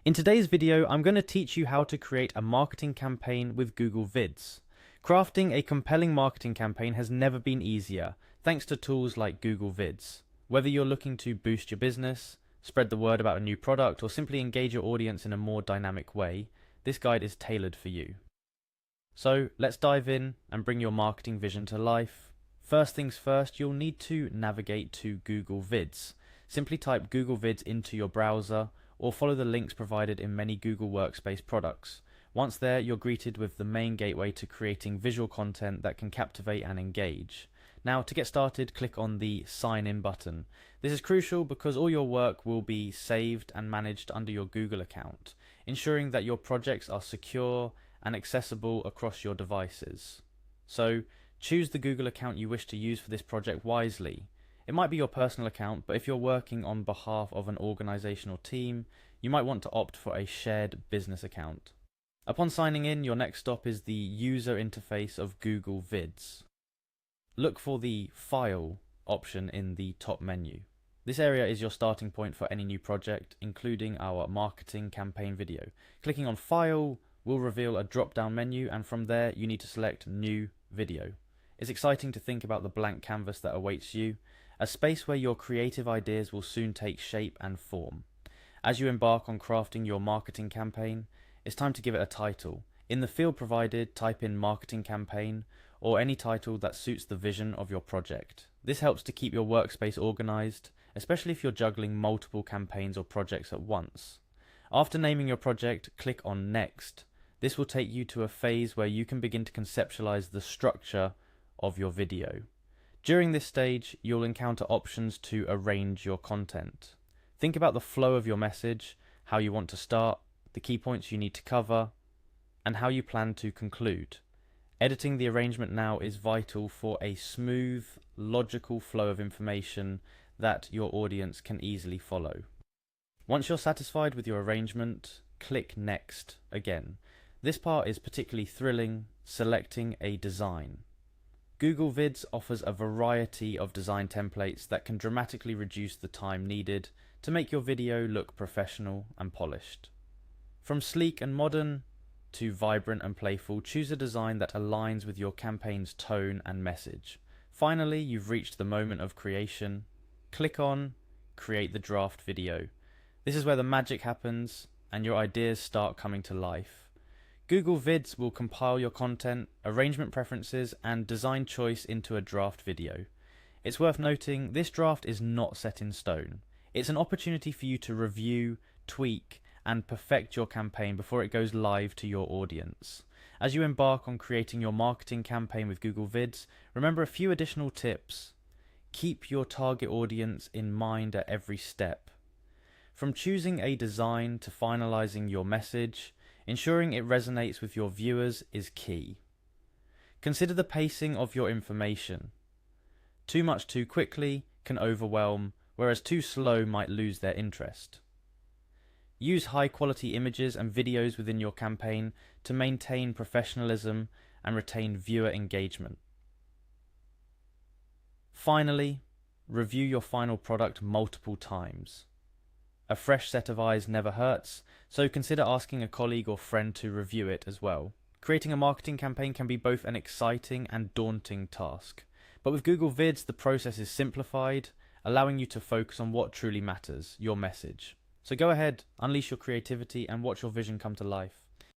In today's video, I'm going to teach you how to create a marketing campaign with Google Vids. Crafting a compelling marketing campaign has never been easier, thanks to tools like Google Vids. Whether you're looking to boost your business, spread the word about a new product, or simply engage your audience in a more dynamic way, this guide is tailored for you. So let's dive in and bring your marketing vision to life. First things first, you'll need to navigate to Google Vids. Simply type Google Vids into your browser, or follow the links provided in many Google Workspace products. Once there, you're greeted with the main gateway to creating visual content that can captivate and engage. Now, to get started, click on the Sign In button. This is crucial because all your work will be saved and managed under your Google account, ensuring that your projects are secure and accessible across your devices. So, choose the Google account you wish to use for this project wisely. It might be your personal account, but if you're working on behalf of an organization or team, you might want to opt for a shared business account. Upon signing in, your next stop is the user interface of Google Vids. Look for the File option in the top menu. This area is your starting point for any new project, including our marketing campaign video. Clicking on File will reveal a drop-down menu, and from there you need to select New Video. It's exciting to think about the blank canvas that awaits you, a space where your creative ideas will soon take shape and form. As you embark on crafting your marketing campaign, it's time to give it a title. In the field provided, type in marketing campaign or any title that suits the vision of your project. This helps to keep your workspace organized, especially if you're juggling multiple campaigns or projects at once. After naming your project, click on Next. This will take you to a phase where you can begin to conceptualize the structure of your video. During this stage, you'll encounter options to arrange your content. Think about the flow of your message, how you want to start, the key points you need to cover, and how you plan to conclude. Editing the arrangement now is vital for a smooth, logical flow of information that your audience can easily follow. Once you're satisfied with your arrangement, click Next again. This part is particularly thrilling, selecting a design. Google Vids offers a variety of design templates that can dramatically reduce the time needed to make your video look professional and polished. From sleek and modern to vibrant and playful, choose a design that aligns with your campaign's tone and message. Finally, you've reached the moment of creation. Click on Create the Draft Video. This is where the magic happens and your ideas start coming to life. Google Vids will compile your content, arrangement preferences, and design choice into a draft video. It's worth noting, this draft is not set in stone. It's an opportunity for you to review, tweak, and perfect your campaign before it goes live to your audience. As you embark on creating your marketing campaign with Google Vids, remember a few additional tips. Keep your target audience in mind at every step. From choosing a design to finalizing your message, ensuring it resonates with your viewers is key. Consider the pacing of your information. Too much too quickly can overwhelm, whereas too slow might lose their interest. Use high-quality images and videos within your campaign to maintain professionalism and retain viewer engagement. Finally, review your final product multiple times. A fresh set of eyes never hurts, so consider asking a colleague or friend to review it as well. Creating a marketing campaign can be both an exciting and daunting task, but with Google Vids the process is simplified, allowing you to focus on what truly matters, your message. So go ahead, unleash your creativity and watch your vision come to life.